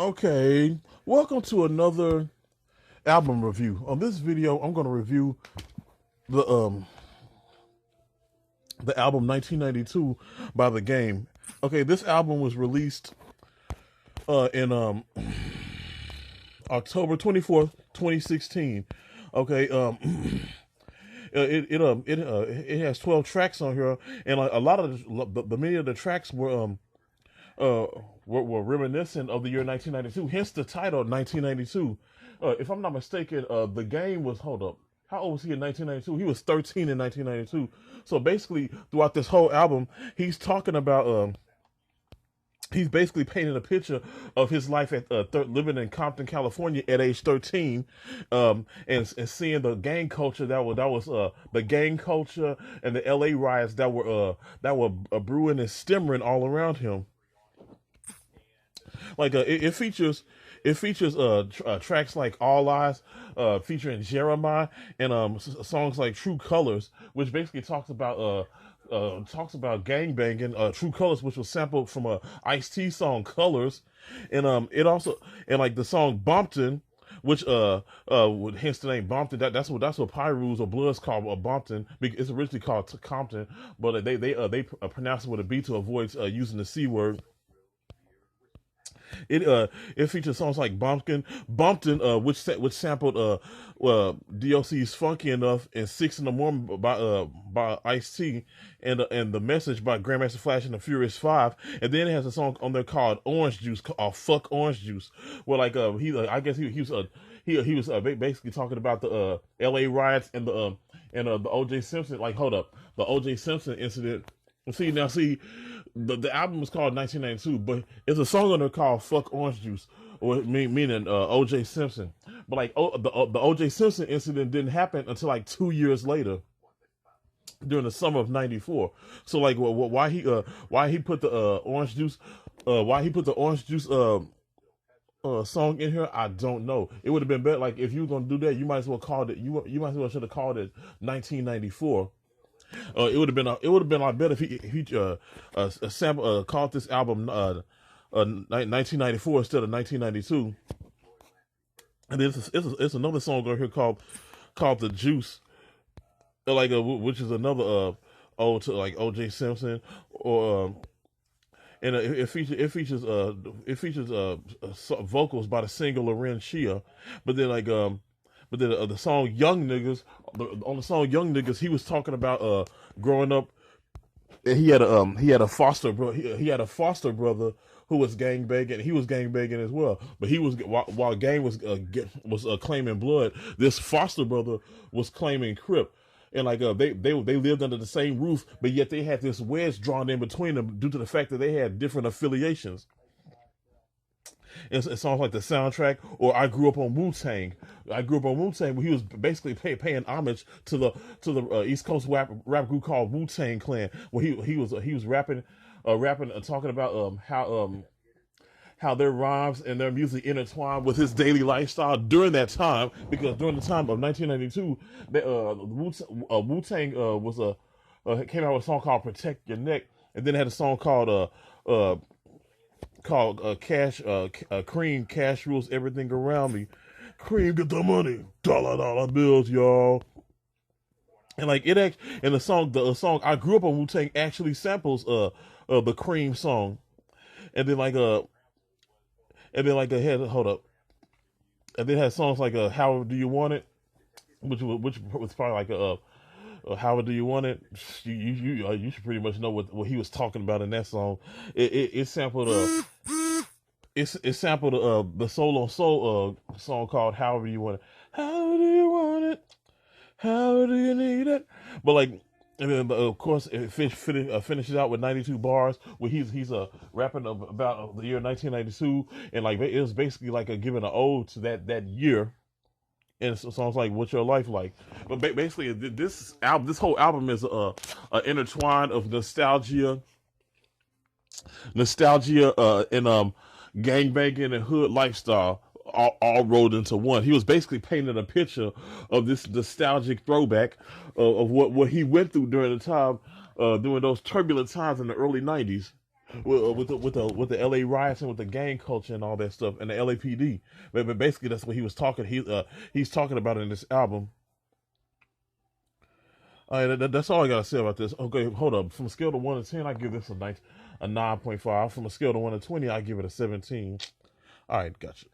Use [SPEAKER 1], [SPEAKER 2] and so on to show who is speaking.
[SPEAKER 1] Okay, welcome to another album review. On this video, I'm going to review the um the album 1992 by The Game. Okay, this album was released in October 24th, 2016. Okay, it has 12 tracks on here, and a lot of the many of the tracks uh were reminiscent of the year 1992. Hence the title 1992. If I'm not mistaken, The Game was, hold up, how old was he in 1992? He was 13 in 1992. So basically, throughout this whole album, he's talking about he's basically painting a picture of his life at living in Compton, California, at age 13, and seeing the gang culture that was the gang culture and the L.A. riots that were brewing and stimmering all around him. Like it features tracks like All Eyes, featuring Jeremiah, and songs like True Colors, which basically talks about gang banging. True Colors, which was sampled from a Ice-T song Colors, and it also, and like the song Bumpton, which hence the name Bumpton. That's what Pyrus or Bloods call Bumpton. It's originally called Compton, but they pronounce it with a B to avoid using the C word. It features songs like Bumpton, which sampled DOC's Funky Enough, and 6 in the Morning by Ice-T, and The Message by Grandmaster Flash and the Furious Five, and then it has a song on there called Orange Juice, called Fuck Orange Juice, where like I guess he was basically talking about the L.A. riots and the O.J. Simpson, like, hold up, the O.J. Simpson incident. See, the album is called 1992, but it's a song on there called "Fuck Orange Juice," or meaning O.J. Simpson. But like the O.J. Simpson incident didn't happen until like 2 years later, during the summer of '94. So like, why he put the orange juice, song in here, I don't know. It would have been better, like, if you were gonna do that, you might as well called it. You might as well should have called it 1994. It would have been a lot better if he sample called this album 1994 instead of 1992. And then it's another song on here called The Juice, which is another ode to like O.J. Simpson, or and it features vocals by the singer Loren Chia, but then the song Young Niggas, on the song Young Niggas, he was talking about growing up. And he had a foster brother who was gang banging. He was gang banging as well, but he was, while gang was claiming blood, this foster brother was claiming Crip. And like they lived under the same roof, but yet they had this wedge drawn in between them due to the fact that they had different affiliations. It sounds like the soundtrack, or I grew up on Wu Tang. I grew up on Wu Tang, where he was basically paying homage to the East Coast rap group called Wu Tang Clan, where he was rapping and talking about how their rhymes and their music intertwined with his daily lifestyle during that time. Because during the time of 1992, Wu Tang came out with a song called "Protect Your Neck," and then it had a song called Cream. Cash rules everything around me. Cream, get the money, dollar bills, y'all. And like and the song I grew up on Wu Tang actually samples the Cream song, and then it had, hold up, and then it had songs like How Do You Want It, which was probably like How Do You Want It. You should pretty much know what he was talking about in that song. It sampled the Soul on Soul song called However You Want It. How do you want it? How do you need it? But like, and then of course it finishes out with 92 bars, where he's rapping about the year 1992, and like it was basically like giving an ode to that year. And it sounds like "What's Your Life Like?" But basically, this whole album is a intertwine of nostalgia, and gang banging and hood lifestyle, all rolled into one. He was basically painting a picture of this nostalgic throwback of what he went through during the time, during those turbulent times in the early '90s. with the LA riots and with the gang culture and all that stuff and the LAPD. But basically, that's what he was talking. He's talking about in this album. All right, that's all I gotta say about this. Okay, hold up. From a scale of 1 to 10, I give this a 9.5. From a scale of 1 to 20, I give it a 17. All right, gotcha.